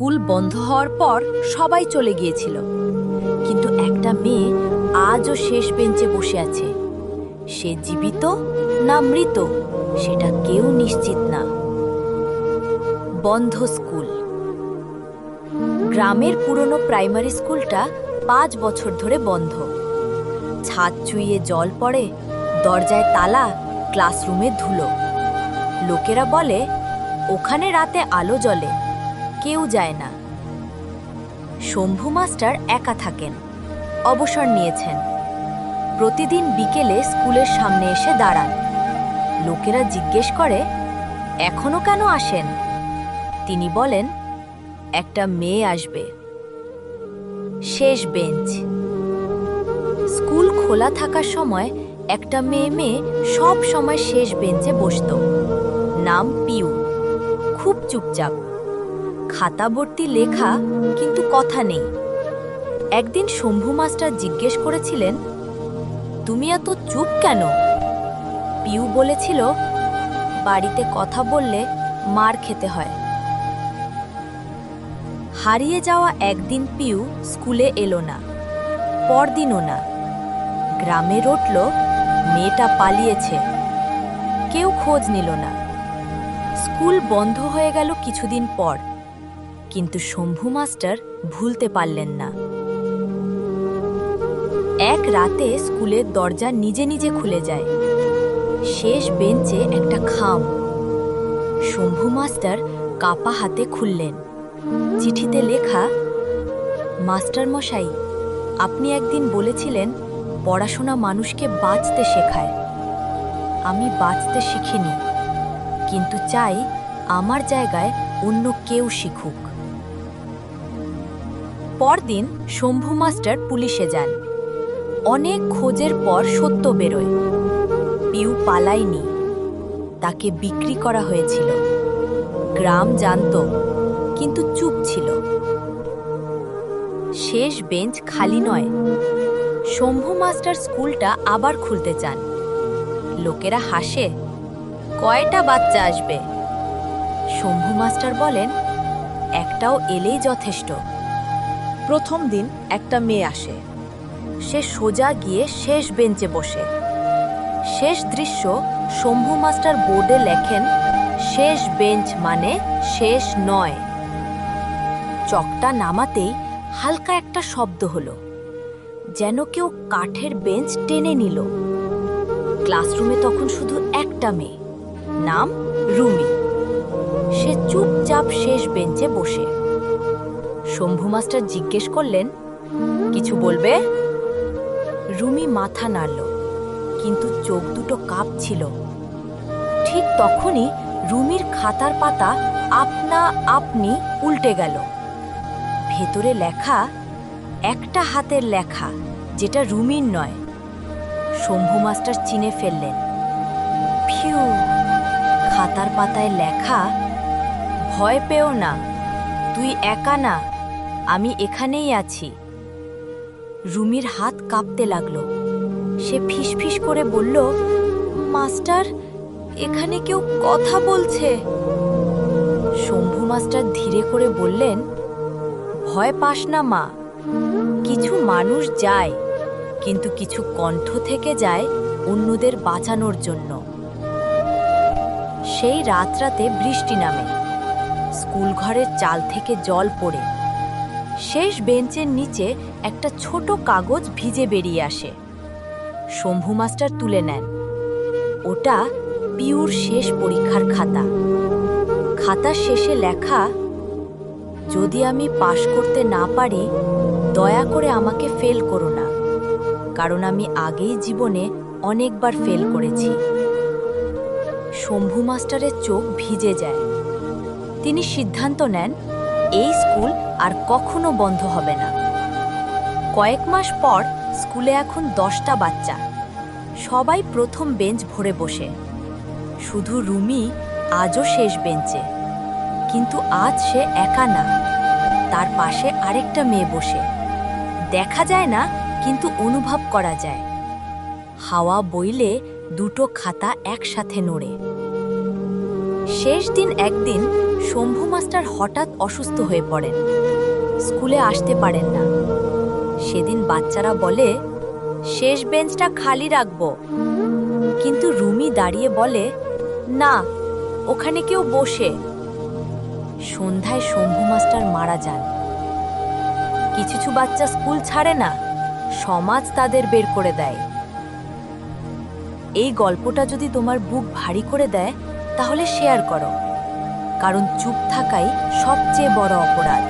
School বন্ধ হওয়ার পর সবাই চলে গিয়েছিল, কিন্তু একটা মেয়ে আজও শেষ বেঞ্চে বসে আছে। সে জীবিত না মৃত সেটা কেউ নিশ্চিত না। বন্ধ স্কুল। গ্রামের পুরনো প্রাইমারি স্কুলটা 5 বছর ধরে বন্ধ। ছাদ চুইয়ে জল পড়ে, দরজায় তালা, ক্লাসরুমে ধুলো। লোকেরা বলে ওখানে রাতে আলো জ্বলে, কেউ যায় না। শম্ভু মাস্টার একা থাকেন, অবসর নিয়েছেন। প্রতিদিন বিকেলে স্কুলের সামনে এসে দাঁড়ান। লোকেরা জিজ্ঞেস করে এখনো কেন আসেন? তিনি বলেন একটা মেয়ে আসবে। শেষ বেঞ্চ। স্কুল খোলা থাকার সময় একটা মেয়ে সব সময় শেষ বেঞ্চে বসত। নাম পিউ। খুব চুপচাপ, খাতা ভর্তি লেখা, কিন্তু কথা নেই। একদিন শম্ভু মাস্টার জিজ্ঞেস করেছিলেন, তুমি এত চুপ কেন? পিউ বলেছিল, বাড়িতে কথা বললে মার খেতে হয়। হারিয়ে যাওয়া একদিন পিউ স্কুলে এলো না, পরদিনও না। গ্রামে রটল মেয়েটা পালিয়েছে। কেউ খোঁজ নিল না। স্কুল বন্ধ হয়ে গেল কিছুদিন পর, কিন্তু শম্ভু মাস্টার ভুলতে পারলেন না। এক রাতে স্কুলের দরজা নিজে নিজে খুলে যায়। শেষ বেঞ্চে একটা খাম। শম্ভু মাস্টার কাপা হাতে খুললেন। চিঠিতে লেখা, মাস্টার মশাই, আপনি একদিন বলেছিলেন পড়াশোনা মানুষকে বাঁচতে শেখায়। আমি বাঁচতে শিখিনি, কিন্তু চাই আমার জায়গায় অন্য কেউ শিখুক। পরদিন শম্ভু মাস্টার পুলিশে যান। অনেক খোঁজের পর সত্য বেরোয়, পিউ পালায়নি, তাকে বিক্রি করা হয়েছিল। গ্রাম জানত, কিন্তু চুপ ছিল। শেষ বেঞ্চ খালি নয়। শম্ভু মাস্টার স্কুলটা আবার খুলতে চান। লোকেরা হাসে, কয়টা বাচ্চা আসবে? শম্ভু মাস্টার বলেন, একটাও এলেই যথেষ্ট। প্রথম দিন একটা মেয়ে আসে। সে সোজা গিয়ে শেষ বেঞ্চে বসে। শেষ দৃশ্য, শম্ভু মাস্টার বোর্ডে লেখেন, শেষ বেঞ্চ মানে শেষ নয়। চকটা নামাতেই হালকা একটা শব্দ হলো, যেন কেউ কাঠের বেঞ্চ টেনে নিল। ক্লাসরুমে তখন শুধু একটা মেয়ে, নাম রুমি। সে চুপচাপ শেষ বেঞ্চে বসে। শম্ভু মাস্টার জিজ্ঞেস করলেন, কিছু বলবে? রুমি মাথা নাড়ল, কিন্তু চোখ দুটো কাঁপছিল। ঠিক তখনই রুমির খাতার পাতা আপনা আপনি উল্টে গেল। ভেতরে লেখা, একটা হাতের লেখা, যেটা রুমির নয়। শম্ভু মাস্টার চিনে ফেললেন। ফিউ! খাতার পাতায় লেখা, ভয় পেও না, তুই একা না, আমি এখানেই আছি। রুমির হাত কাঁপতে লাগলো। সে ফিসফিস করে বলল, মাস্টার, এখানে কেউ কথা বলছে। শম্ভু মাস্টার ধীরে করে বললেন, ভয় পাস না মা, কিছু মানুষ যায়, কিন্তু কিছু কণ্ঠ থেকে যায় অন্যদের বাঁচানোর জন্য। সেই রাতে বৃষ্টি নামে। স্কুল ঘরের চাল থেকে জল পড়ে। শেষ বেঞ্চের নিচে একটা ছোট কাগজ ভিজে বেরিয়ে আসে। শম্ভু মাস্টার তুলে নেন। ওটা পিউর শেষ পরীক্ষার খাতা। খাতার শেষে লেখা, যদি আমি পাশ করতে না পারি, দয়া করে আমাকে ফেল করো না, কারণ আমি আগেই জীবনে অনেকবার ফেল করেছি। শম্ভু মাস্টারের চোখ ভিজে যায়। তিনি সিদ্ধান্ত নেন, এই স্কুল আর কখনো বন্ধ হবে না। কয়েক মাস পর স্কুলে এখন 10টা বাচ্চা। সবাই প্রথম বেঞ্চ ভরে বসে। শুধু রুমি আজও শেষ বেঞ্চে, কিন্তু আজ সে একা না, তার পাশে আরেকটা মেয়ে বসে। দেখা যায় না, কিন্তু অনুভব করা যায়। হাওয়া বইলে দুটো খাতা একসাথে নড়ে। শেষ দিন একদিন শম্ভু মাস্টার হঠাৎ অসুস্থ হয়ে পড়েন, স্কুলে আসতে পারেন না। সেদিন বাচ্চারা বলে শেষ বেঞ্চটা খালি রাখবো, কিন্তু রুমি দাঁড়িয়ে বলে না, ওখানে কেউ বসে। সন্ধ্যায় শম্ভু মাস্টার মারা যান। কিছু কিছু বাচ্চা স্কুল ছাড়ে না, সমাজ তাদের বের করে দেয়। এই গল্পটা যদি তোমার বুক ভারী করে দেয় তাহলে শেয়ার করো, কারণ চুপ থাকাই সবচেয়ে বড় অপরাধ।